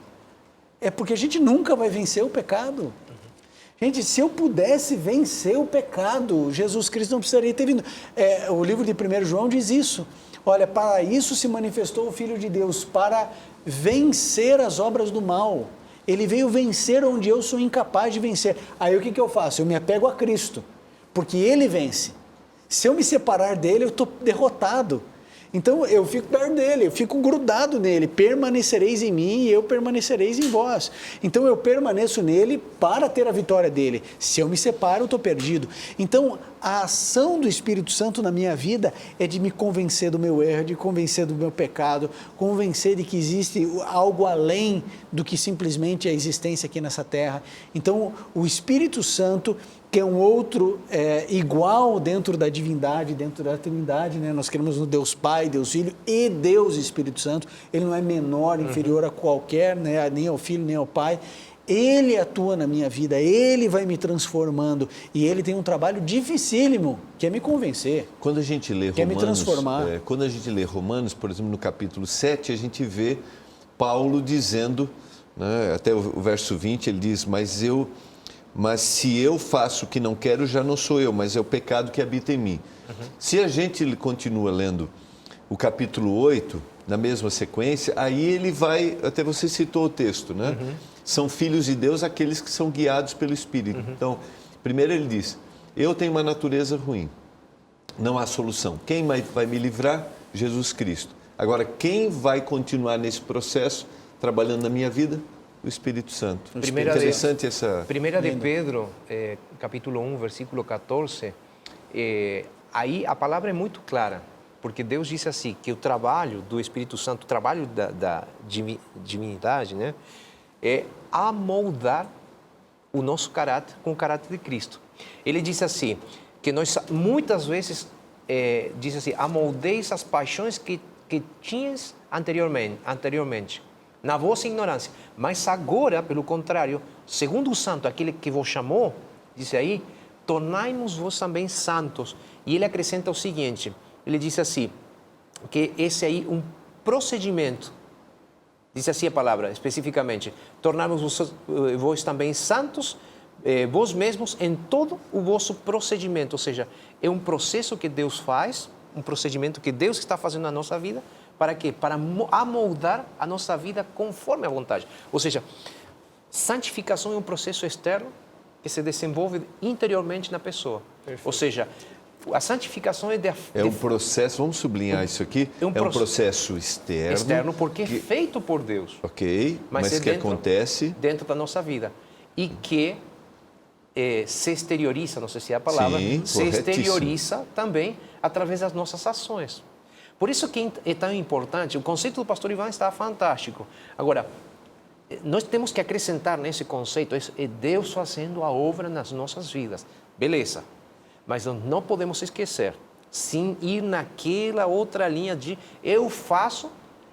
É porque a gente nunca vai vencer o pecado. Gente, se eu pudesse vencer o pecado, Jesus Cristo não precisaria ter vindo. O livro de 1 João diz isso. Olha, para isso se manifestou o Filho de Deus, para vencer as obras do mal. Ele veio vencer onde eu sou incapaz de vencer. Aí o que eu faço? Eu me apego a Cristo, porque Ele vence. Se eu me separar dele, eu estou derrotado. Então eu fico perto dele, eu fico grudado nele, permanecereis em mim e eu permanecereis em vós. Então eu permaneço nele para ter a vitória dele. Se eu me separo, eu estou perdido. Então a ação do Espírito Santo na minha vida é de me convencer do meu erro, de convencer do meu pecado, convencer de que existe algo além do que simplesmente a existência aqui nessa terra. Então o Espírito Santo, que é um outro igual dentro da divindade, dentro da Trindade, né? Nós cremos no Deus Pai, Deus Filho e Deus Espírito Santo. Ele não é menor, inferior a qualquer, né? Nem ao Filho, nem ao Pai. Ele atua na minha vida, Ele vai me transformando e Ele tem um trabalho dificílimo, que é me convencer. Quando a gente lê Quer me transformar. Quando a gente lê Romanos, por exemplo, no capítulo 7, a gente vê Paulo dizendo, né, até o verso 20, ele diz, mas se eu faço o que não quero, já não sou eu, mas é o pecado que habita em mim. Se a gente continua lendo o capítulo 8, na mesma sequência, aí ele vai, até você citou o texto, né? São filhos de Deus aqueles que são guiados pelo Espírito. Então, primeiro ele diz, eu tenho uma natureza ruim, não há solução. Quem vai me livrar? Jesus Cristo. Agora, quem vai continuar nesse processo, trabalhando na minha vida? O Espírito Santo. Interessante essa... Primeira de Pedro, capítulo 1, versículo 14, aí a palavra é muito clara, porque Deus disse assim, que o trabalho do Espírito Santo, o trabalho da divindade, né, é amoldar o nosso caráter com o caráter de Cristo. Ele disse assim, que nós muitas vezes, diz assim, amoldeis as paixões que tinhas anteriormente, na vossa ignorância. Mas agora, pelo contrário, segundo o santo, aquele que vos chamou, disse aí, tornai-nos vós também santos. E ele acrescenta o seguinte, ele disse assim, que esse aí um procedimento, diz assim a palavra especificamente, tornai-nos vós também santos, vós mesmos em todo o vosso procedimento, ou seja, é um processo que Deus faz, um procedimento que Deus está fazendo na nossa vida, para quê? Para amoldar a nossa vida conforme a vontade. Ou seja, santificação é um processo externo que se desenvolve interiormente na pessoa. Perfeito. Ou seja, a santificação é um processo, vamos sublinhar isso aqui, é um processo externo. Externo porque é feito por Deus. Ok, mas que acontece... Dentro da nossa vida. E que se exterioriza, não sei se é a palavra, se exterioriza também através das nossas ações. Por isso que é tão importante, o conceito do pastor Ivan está fantástico. Agora, nós temos que acrescentar nesse conceito, é Deus fazendo a obra nas nossas vidas. Beleza, mas não podemos esquecer, sim ir naquela outra linha de eu faço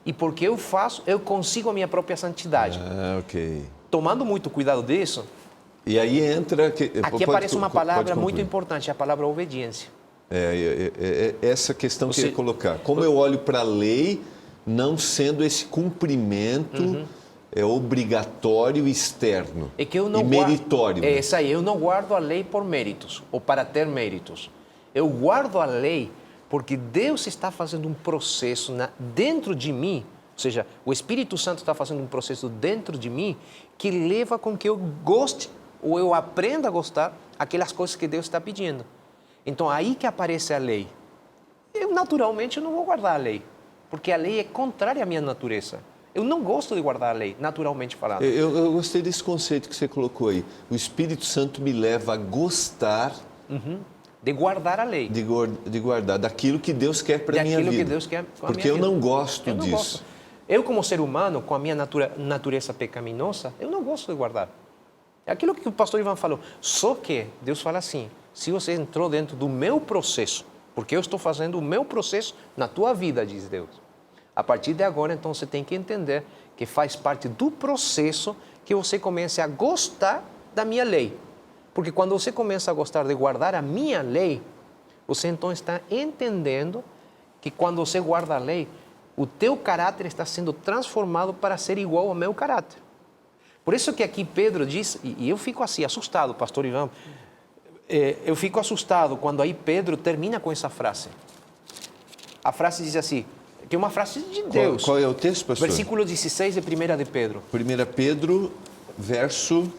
e porque eu faço, eu consigo a minha própria santidade. Ok. Tomando muito cuidado disso, e aí entra... Aqui aparece uma palavra muito importante, a palavra obediência. Essa questão que eu ia colocar. Como eu olho para a lei, não sendo esse cumprimento obrigatório externo e meritório. É isso aí, eu não guardo a lei por méritos ou para ter méritos. Eu guardo a lei porque Deus está fazendo um processo dentro de mim, ou seja, o Espírito Santo está fazendo um processo dentro de mim que leva com que eu goste ou eu aprenda a gostar aquelas coisas que Deus está pedindo. Então, aí que aparece a lei. Eu, naturalmente, não vou guardar a lei, porque a lei é contrária à minha natureza. Eu não gosto de guardar a lei, naturalmente falando. Eu gostei desse conceito que você colocou aí. O Espírito Santo me leva a gostar... de guardar a lei. De guardar, daquilo que Deus quer para a minha vida. Daquilo que Deus quer para a minha vida. Porque eu não gosto disso. Gosto. Eu, como ser humano, com a minha natureza pecaminosa, eu não gosto de guardar. É aquilo que o pastor Ivan falou. Só que Deus fala assim, se você entrou dentro do meu processo, Porque eu estou fazendo o meu processo na tua vida, diz Deus. A partir de agora, então, você tem que entender que faz parte do processo que você comece a gostar da minha lei. Porque quando você começa a gostar de guardar a minha lei, você então está entendendo que quando você guarda a lei, o teu caráter está sendo transformado para ser igual ao meu caráter. Por isso que aqui Pedro diz, e eu fico assim, assustado, pastor Ivan, eu fico assustado quando aí Pedro termina com essa frase. A frase diz assim, que é uma frase de Deus. Qual é o texto, pastor? Versículo 16 de 1 de Pedro. 1 Pedro,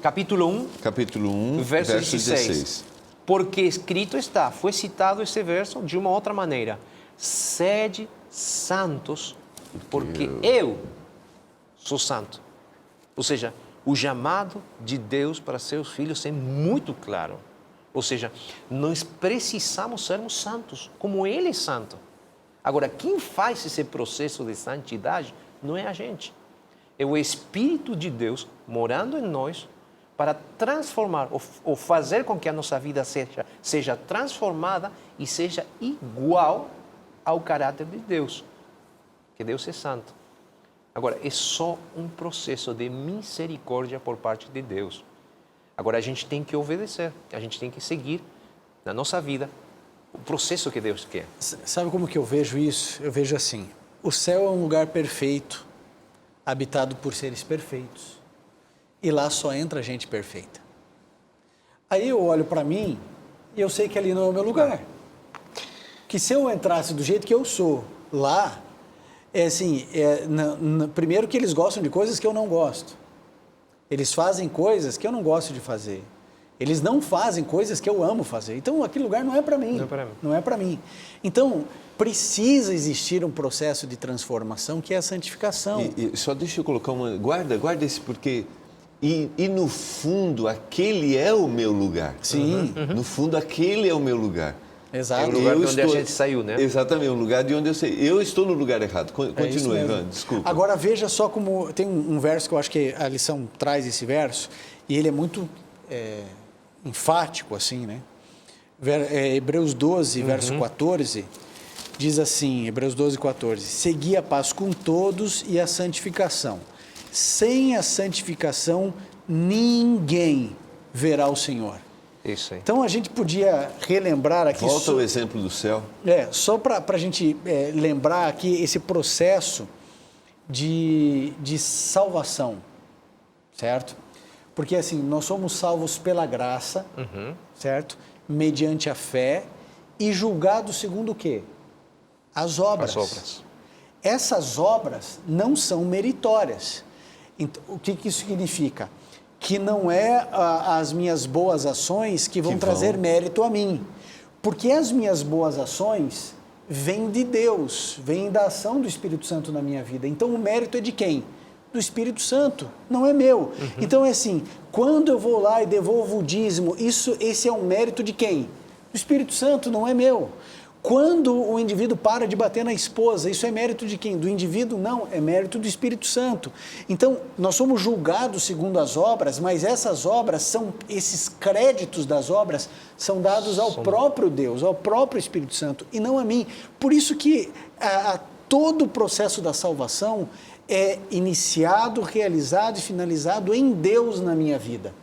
Capítulo 1, verso 16. 16. Porque escrito está, foi citado esse verso de uma outra maneira. Sede santos, porque eu sou santo. Ou seja, o chamado de Deus para seus filhos é muito claro. Ou seja, nós precisamos sermos santos, como Ele é santo. Agora, quem faz esse processo de santidade não é a gente. É o Espírito de Deus morando em nós para transformar ou fazer com que a nossa vida seja transformada e seja igual ao caráter de Deus. Que Deus é santo. Agora, é só um processo de misericórdia por parte de Deus. Agora, a gente tem que obedecer, a gente tem que seguir na nossa vida o processo que Deus quer. Sabe como que eu vejo isso? Eu vejo assim, o céu é um lugar perfeito, habitado por seres perfeitos. E lá só entra gente perfeita. Aí eu olho para mim e eu sei que ali não é o meu lugar. Que se eu entrasse do jeito que eu sou lá, primeiro que eles gostam de coisas que eu não gosto. Eles fazem coisas que eu não gosto de fazer. Eles não fazem coisas que eu amo fazer. Então, aquele lugar não é para mim. Não é para mim. Então, precisa existir um processo de transformação que é a santificação. E só deixa eu colocar uma... Guarda esse porque... E no fundo, aquele é o meu lugar. Sim. No fundo, aquele é o meu lugar. Exato. É o lugar de onde a gente saiu, né? Exatamente, o lugar de onde eu sei. Eu estou no lugar errado. Continua, Ivan, desculpa. Agora, veja só como... Tem um verso que eu acho que a lição traz esse verso, e ele é muito enfático, assim, né? Hebreus 12, verso 14, diz assim, Hebreus 12, 14, segui a paz com todos e a santificação. Sem a santificação, ninguém verá o Senhor. Isso aí. Então, a gente podia relembrar aqui... Volta ao exemplo do céu. Só para a gente lembrar aqui esse processo de salvação, certo? Porque assim, nós somos salvos pela graça, certo? Mediante a fé e julgados segundo o quê? As obras. As obras. Essas obras não são meritórias. Então, o que isso significa? Que não é as minhas boas ações que vão trazer mérito a mim. Porque as minhas boas ações vêm de Deus, vêm da ação do Espírito Santo na minha vida. Então, o mérito é de quem? Do Espírito Santo, não é meu. Então, é assim, quando eu vou lá e devolvo o dízimo, esse é um mérito de quem? Do Espírito Santo, não é meu. Quando o indivíduo para de bater na esposa, isso é mérito de quem? Do indivíduo? Não, é mérito do Espírito Santo. Então, nós somos julgados segundo as obras, mas essas obras esses créditos das obras são dados ao próprio Deus, ao próprio Espírito Santo, e não a mim. Por isso que todo o processo da salvação é iniciado, realizado e finalizado em Deus na minha vida.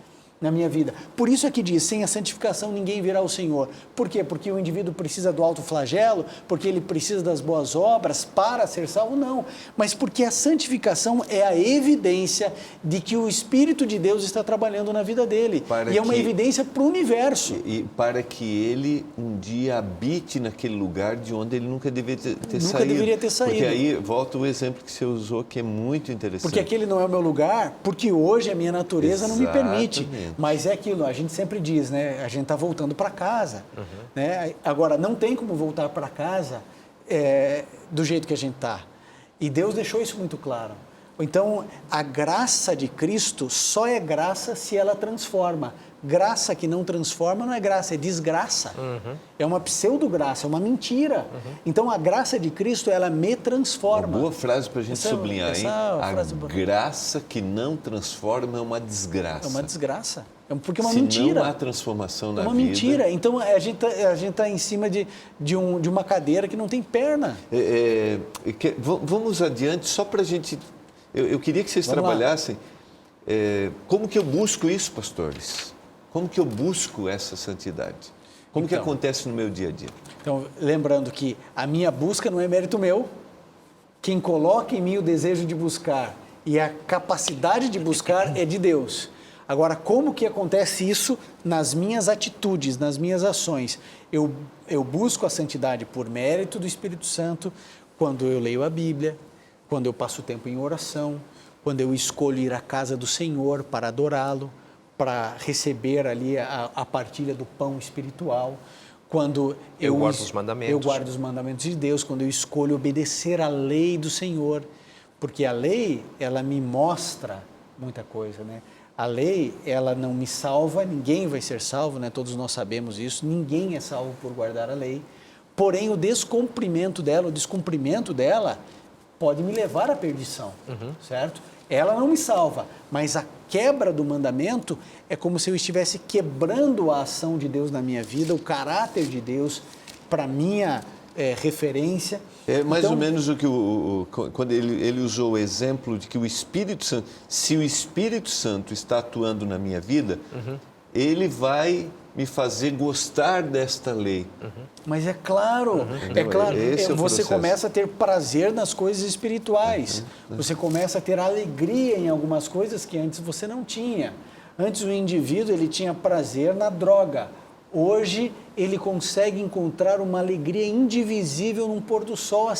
Por isso é que diz, sem a santificação ninguém verá o Senhor. Por quê? Porque o indivíduo precisa do alto flagelo, porque ele precisa das boas obras para ser salvo? Não. Mas porque a santificação é a evidência de que o Espírito de Deus está trabalhando na vida dele. E é uma evidência para o universo. E para que ele um dia habite naquele lugar de onde ele nunca deveria ter saído. Nunca deveria ter saído. Porque aí volta o exemplo que você usou, que é muito interessante. Porque aquele não é o meu lugar, porque hoje a minha natureza não me permite. Mas é aquilo, a gente sempre diz, né? A gente está voltando para casa. Né? Agora, não tem como voltar para casa do jeito que a gente está. E Deus deixou isso muito claro. Então, a graça de Cristo só é graça se ela transforma. Graça que não transforma não é graça, é desgraça. É uma pseudo-graça, é uma mentira. Então, a graça de Cristo, ela me transforma. Uma boa frase para a gente sublinhar, hein? A frase graça que não transforma é uma desgraça. É uma desgraça. Porque é uma Se mentira. não há transformação na vida... É uma mentira. Então, a gente está em cima de uma cadeira que não tem perna. Vamos adiante, só para a gente... Eu queria que vocês trabalhassem. Como que eu busco isso, pastores? Como que eu busco essa santidade? Como que acontece no meu dia a dia? Então, lembrando que a minha busca não é mérito meu. Quem coloca em mim o desejo de buscar e a capacidade de buscar é de Deus. Agora, como que acontece isso nas minhas atitudes, nas minhas ações? Eu busco a santidade por mérito do Espírito Santo quando eu leio a Bíblia, quando eu passo tempo em oração, quando eu escolho ir à casa do Senhor para adorá-lo, para receber ali a partilha do pão espiritual, quando eu guardo os mandamentos. Eu guardo os mandamentos de Deus, quando eu escolho obedecer à lei do Senhor, porque a lei, ela me mostra muita coisa, né? A lei, ela não me salva, ninguém vai ser salvo, né? Todos nós sabemos isso, ninguém é salvo por guardar a lei, porém o descumprimento dela pode me levar à perdição, certo? Ela não me salva, mas a quebra do mandamento é como se eu estivesse quebrando a ação de Deus na minha vida, o caráter de Deus para minha referência. É mais ou menos o que quando ele usou o exemplo de que o Espírito Santo, se o Espírito Santo está atuando na minha vida, ele vai me fazer gostar desta lei. Mas é claro, você começa a ter prazer nas coisas espirituais, você começa a ter alegria em algumas coisas que antes você não tinha. Antes o indivíduo ele tinha prazer na droga, hoje ele consegue encontrar uma alegria indivisível num pôr do sol,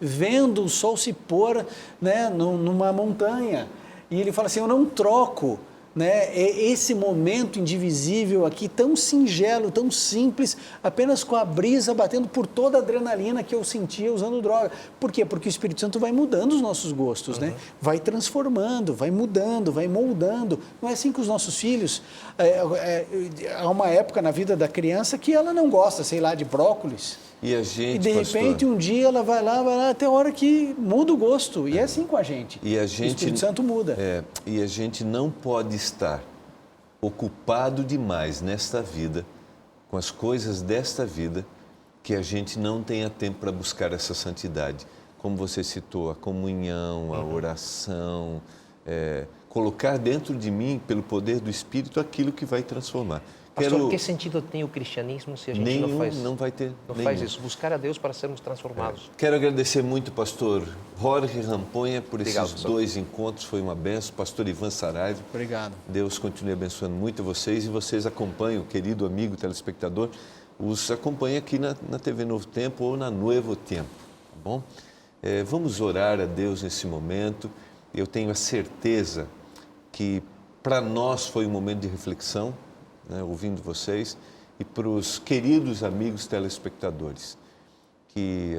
vendo o sol se pôr, né, numa montanha, e ele fala assim, eu não troco, né, esse momento indivisível aqui, tão singelo, tão simples, apenas com a brisa batendo por toda a adrenalina que eu sentia usando droga. Por quê? Porque o Espírito Santo vai mudando os nossos gostos, né? Vai transformando, vai mudando, vai moldando. Não é assim com os nossos filhos. Há uma época na vida da criança que ela não gosta, sei lá, de brócolis. E a gente, e de repente, pastor, um dia ela vai lá, até a hora que muda o gosto. E é assim com a gente. E a gente, o Espírito Santo muda. E a gente não pode estar ocupado demais nesta vida, com as coisas desta vida, que a gente não tenha tempo para buscar essa santidade. Como você citou, a comunhão, a oração, colocar dentro de mim, pelo poder do Espírito, aquilo que vai transformar. Pastor, que sentido tem o cristianismo se a gente não vai ter. Não faz isso, buscar a Deus para sermos transformados. Quero agradecer muito, pastor Jorge Ramponha, por esses dois encontros, foi uma benção. Pastor Ivan Saraiva. Obrigado. Deus continue abençoando muito vocês e vocês acompanham, querido amigo telespectador, os acompanha aqui na TV Novo Tempo ou na Nuevo Tempo, tá bom? Vamos orar a Deus nesse momento. Eu tenho a certeza que para nós foi um momento de reflexão, né, ouvindo vocês, e para os queridos amigos telespectadores, que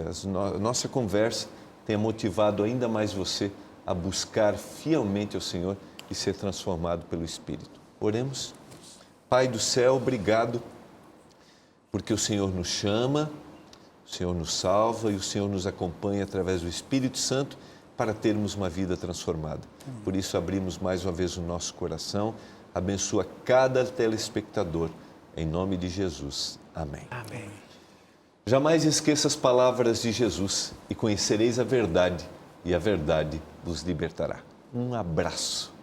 a nossa conversa tenha motivado ainda mais você a buscar fielmente ao Senhor e ser transformado pelo Espírito. Oremos. Pai do céu, obrigado, porque o Senhor nos chama, o Senhor nos salva e o Senhor nos acompanha através do Espírito Santo para termos uma vida transformada. Por isso abrimos mais uma vez o nosso coração. Abençoa cada telespectador, em nome de Jesus. Amém. Amém. Jamais esqueça as palavras de Jesus e conhecereis a verdade, e a verdade vos libertará. Um abraço.